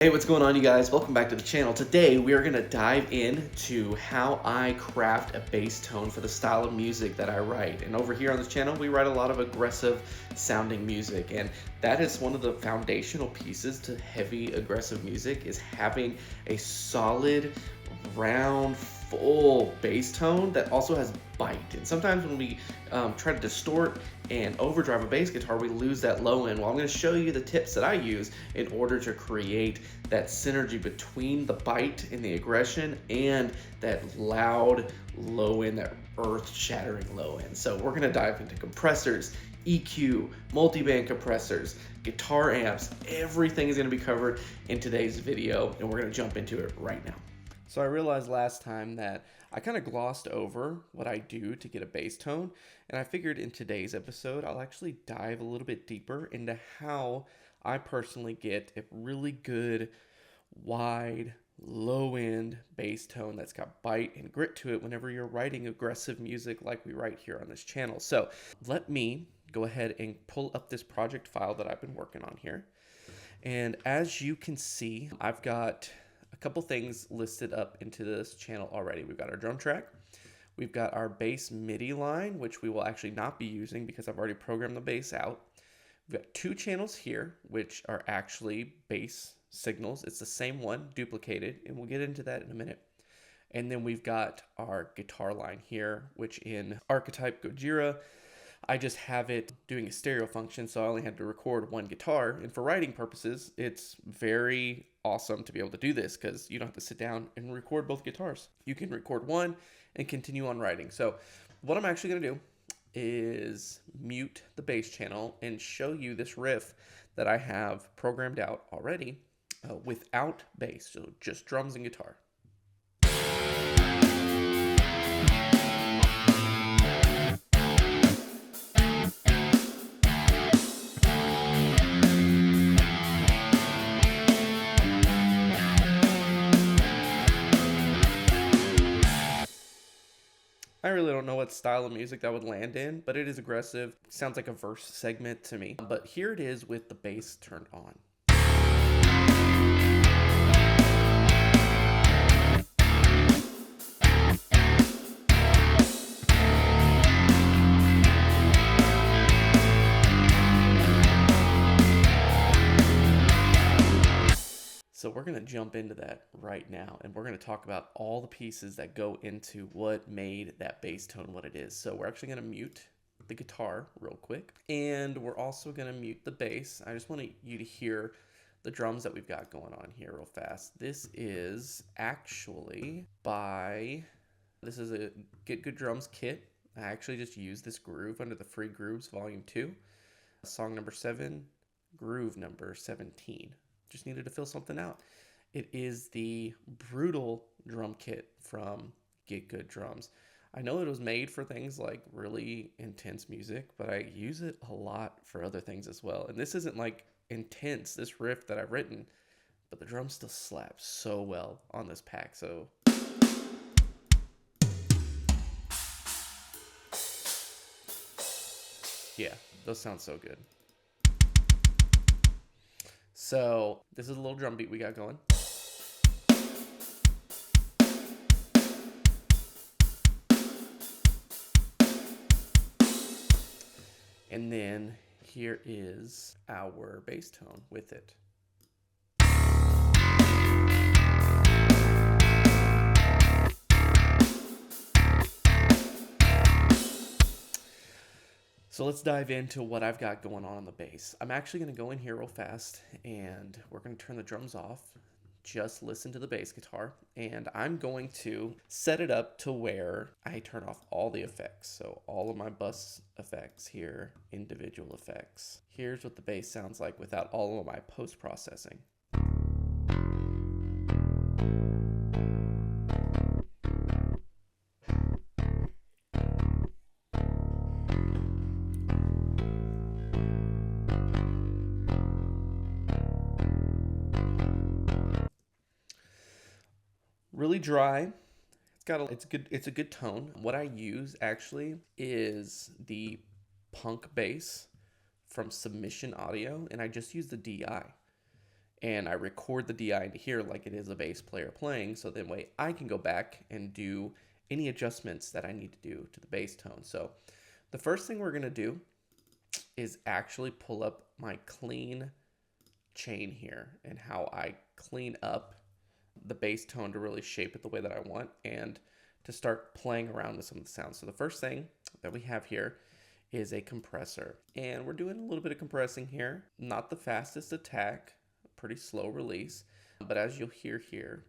Hey, what's going on, you guys? Welcome back to the channel. Today we are going to dive into how I craft a bass tone for the style of music that I write. And over here on this channel we write a lot of aggressive sounding music, and that is one of the foundational pieces to heavy aggressive music, is having a solid, round, full bass tone that also has bite. And sometimes when we try to distort and overdrive a bass guitar, we lose that low end. Well, I'm going to show you the tips that I use in order to create that synergy between the bite and the aggression and that loud low end, that earth-shattering low end. So we're going to dive into compressors, EQ, multi-band compressors, guitar amps. Everything is going to be covered in today's video, and we're going to jump into it right now. So I realized last time that I kind of glossed over what I do to get a bass tone, and I figured in today's episode I'll actually dive a little bit deeper into how I personally get a really good, wide, low-end bass tone that's got bite and grit to it whenever you're writing aggressive music like we write here on this channel. So let me go ahead and pull up this project file that I've been working on here. And as you can see, I've got a couple things listed up into this channel already. We've got our drum track, we've got our bass MIDI line, which we will actually not be using because I've already programmed the bass out. We've got two channels here, which are actually bass signals. It's the same one duplicated, and we'll get into that in a minute. And then we've got our guitar line here, which in Archetype Gojira, I just have it doing a stereo function, so I only had to record one guitar. And for writing purposes, it's very awesome to be able to do this because you don't have to sit down and record both guitars. You can record one and continue on writing. So what I'm actually going to do is mute the bass channel and show you this riff that I have programmed out already without bass, so just drums and guitar. I really don't know what style of music that would land in, but it is aggressive. Sounds like a verse segment to me. But here it is with the bass turned on. So we're going to jump into that right now, and we're going to talk about all the pieces that go into what made that bass tone what it is. So we're actually going to mute the guitar real quick, and we're also going to mute the bass. I just want you to hear the drums that we've got going on here real fast. This is actually this is a Get Good Drums kit. I actually just used this groove under the Free Grooves Volume 2. Song number 7, groove number 17. Just needed to fill something out. It is the brutal drum kit from Get Good Drums. I know it was made for things like really intense music, but I use it a lot for other things as well. And this isn't like intense, this riff that I've written, but the drums still slap so well on this pack. So yeah, those sound so good. So this is a little drum beat we got going. And then here is our bass tone with it. So let's dive into what I've got going on the bass. I'm actually going to go in here real fast, and we're going to turn the drums off. Just listen to the bass guitar, and I'm going to set it up to where I turn off all the effects. So all of my bus effects here, individual effects. Here's what the bass sounds like without all of my post-processing. Really dry. It's a good tone. What I use actually is the punk bass from Submission Audio, and I just use the DI. and I record the DI into here like it is a bass player playing, so then way I can go back and do any adjustments that I need to do to the bass tone. So the first thing we're gonna do is actually pull up my clean chain here and how I clean up the bass tone to really shape it the way that I want and to start playing around with some of the sounds. So the first thing that we have here is a compressor, and we're doing a little bit of compressing here. Not the fastest attack, pretty slow release, but as you'll hear here,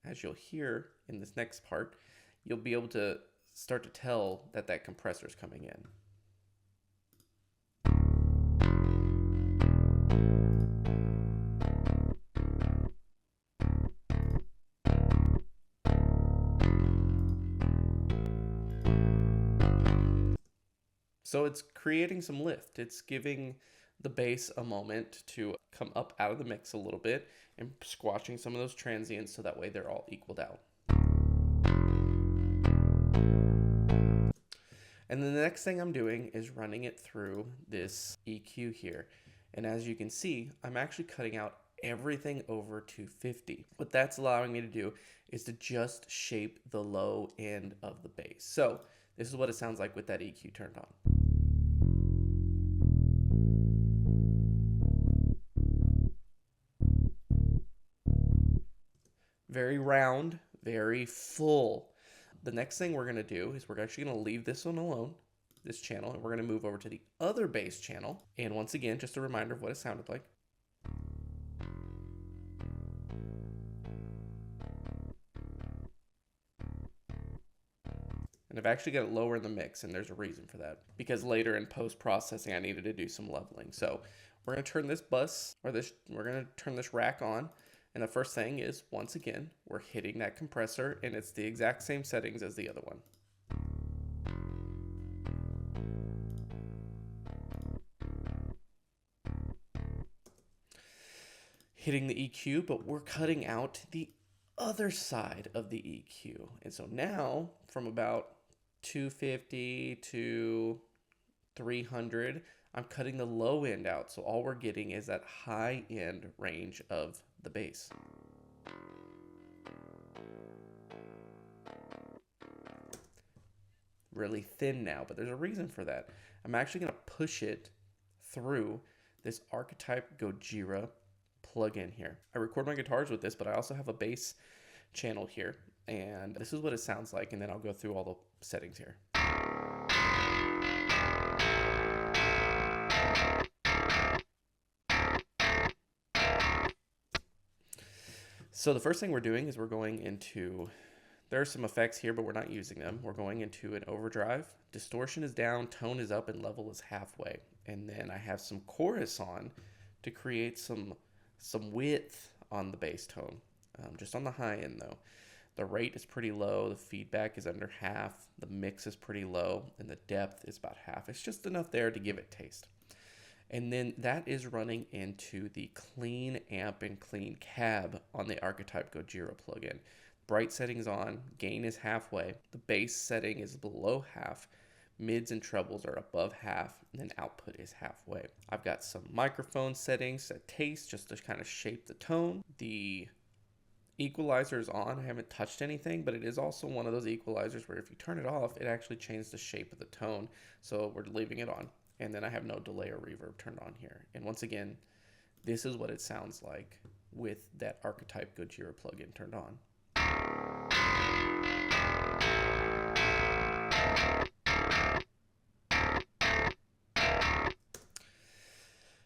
as you'll hear in this next part, you'll be able to start to tell that that compressor is coming in. So it's creating some lift. It's giving the bass a moment to come up out of the mix a little bit and squashing some of those transients so that way they're all equaled out. And then the next thing I'm doing is running it through this EQ here. And as you can see, I'm actually cutting out everything over 250. What that's allowing me to do is to just shape the low end of the bass. So this is what it sounds like with that EQ turned on. Very round, very full. The next thing we're gonna do is we're actually gonna leave this one alone, this channel, and we're gonna move over to the other bass channel. And once again, just a reminder of what it sounded like. And I've actually got it lower in the mix, and there's a reason for that. Because later in post-processing, I needed to do some leveling. So we're gonna turn this bus, or we're gonna turn this rack on. And the first thing is, once again, we're hitting that compressor, and it's the exact same settings as the other one. Hitting the EQ, but we're cutting out the other side of the EQ. And so now, from about 250 to 300, I'm cutting the low end out. So all we're getting is that high end range of the bass. Really thin now, but there's a reason for that. I'm actually gonna push it through this Archetype Gojira plugin here. I record my guitars with this, but I also have a bass channel here, and this is what it sounds like, and then I'll go through all the settings here. So the first thing we're doing is we're going into, there are some effects here, but we're not using them. We're going into an overdrive. Distortion is down, tone is up, and level is halfway. And then I have some chorus on to create some width on the bass tone, just on the high end though. The rate is pretty low, the feedback is under half, the mix is pretty low, and the depth is about half. It's just enough there to give it taste. And then that is running into the clean amp and clean cab on the Archetype Gojira plugin. Bright settings on, gain is halfway, the bass setting is below half, mids and trebles are above half, and then output is halfway. I've got some microphone settings at taste just to kind of shape the tone. The equalizer is on. I haven't touched anything, but it is also one of those equalizers where if you turn it off, it actually changes the shape of the tone. So we're leaving it on. And then I have no delay or reverb turned on here. And once again, this is what it sounds like with that Archetype Gojira plugin turned on.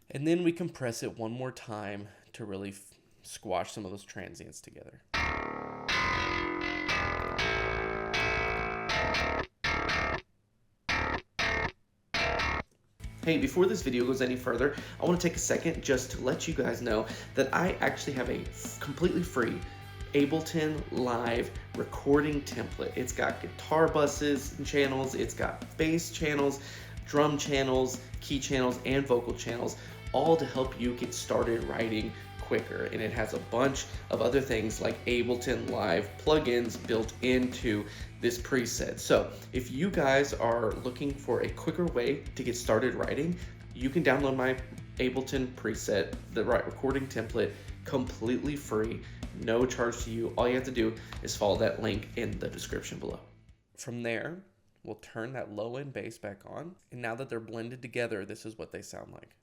And then we compress it one more time to really squash some of those transients together. Hey, before this video goes any further, I want to take a second just to let you guys know that I actually have a completely free Ableton Live recording template. It's got guitar buses and channels, it's got bass channels, drum channels, key channels, and vocal channels, all to help you get started writing quicker. And it has a bunch of other things like Ableton Live plugins built into this preset. So if you guys are looking for a quicker way to get started writing, you can download my Ableton preset, the recording template, completely free, no charge to you. All you have to do is follow that link in the description below. From there, we'll turn that low end bass back on, and now that they're blended together, this is what they sound like.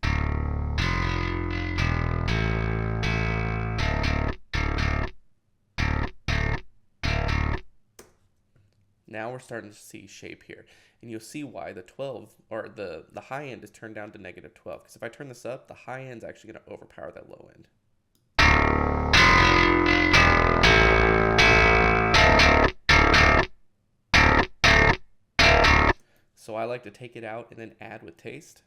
Now we're starting to see shape here, and you'll see why the 12 or the high end is turned down to -12, because if I turn this up, the high end's actually going to overpower that low end. So I like to take it out and then add with taste.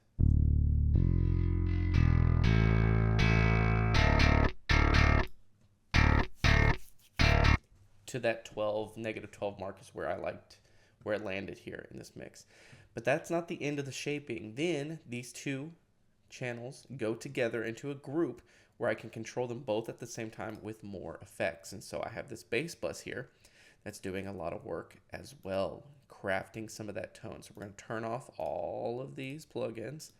To that 12, -12 mark is where I liked where it landed here in this mix. But that's not the end of the shaping. Then these two channels go together into a group where I can control them both at the same time with more effects. And so I have this bass bus here that's doing a lot of work as well, crafting some of that tone. So we're going to turn off all of these plugins,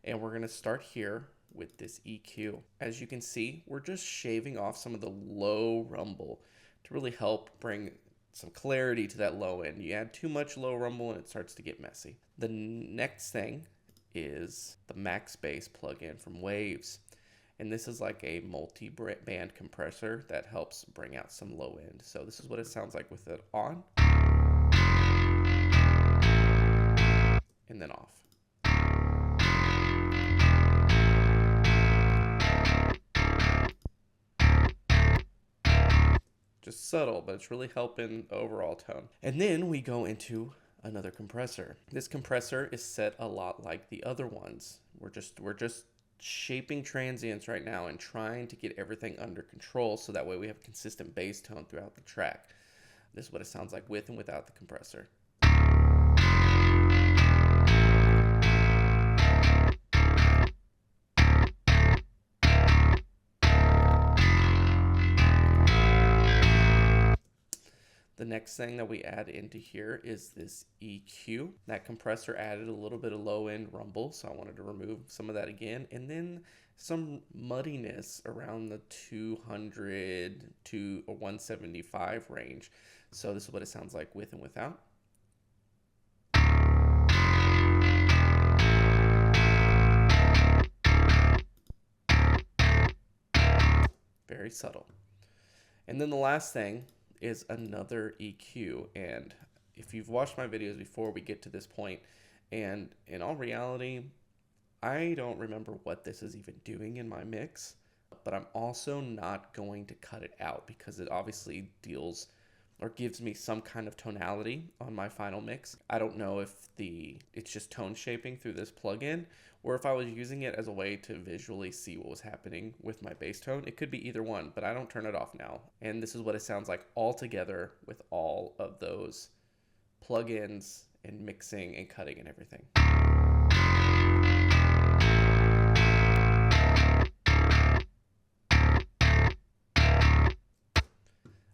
and we're going to start here with this EQ. As you can see, we're just shaving off some of the low rumble to really help bring some clarity to that low end. You add too much low rumble and it starts to get messy. The next thing is the max bass plugin from Waves. And this is like a multi-band compressor that helps bring out some low end. So this is what it sounds like with it on and then off. Just subtle, but it's really helping overall tone. And then we go into another compressor. This compressor is set a lot like the other ones. We're just shaping transients right now and trying to get everything under control so that way we have consistent bass tone throughout the track. This is what it sounds like with and without the compressor. The next thing that we add into here is this EQ. That compressor added a little bit of low end rumble, so I wanted to remove some of that again. And then some muddiness around the 200 to 175 range. So this is what it sounds like with and without. Very subtle. And then the last thing is another EQ, and if you've watched my videos before, we get to this point, and in all reality, I don't remember what this is even doing in my mix, but I'm also not going to cut it out because it obviously deals or gives me some kind of tonality on my final mix. I don't know if it's just tone shaping through this plugin, or if I was using it as a way to visually see what was happening with my bass tone. It could be either one, but I don't turn it off now. And this is what it sounds like all together with all of those plugins and mixing and cutting and everything.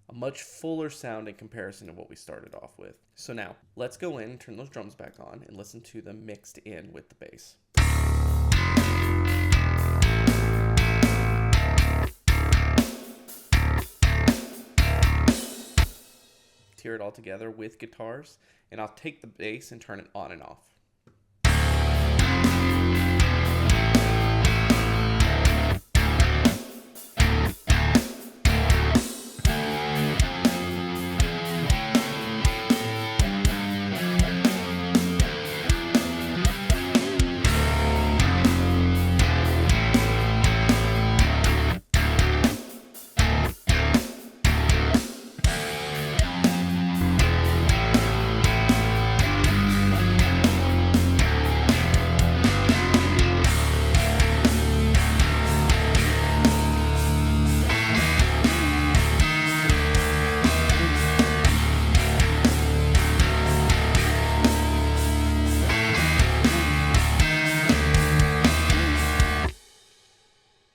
A much fuller sound in comparison to what we started off with. So now, let's go in, turn those drums back on, and listen to them mixed in with the bass. Hear it all together with guitars, and I'll take the bass and turn it on and off.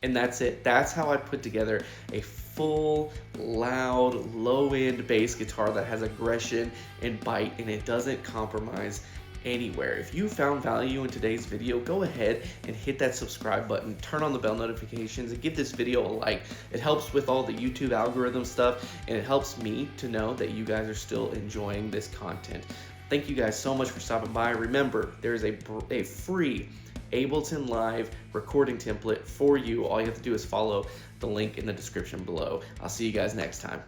And that's it. That's how I put together a full, loud, low-end bass guitar that has aggression and bite, and it doesn't compromise anywhere. If you found value in today's video, go ahead and hit that subscribe button, turn on the bell notifications, and give this video a like. It helps with all the YouTube algorithm stuff, and it helps me to know that you guys are still enjoying this content. Thank you guys so much for stopping by. Remember, there's a free Ableton Live recording template for you. All you have to do is follow the link in the description below. I'll see you guys next time.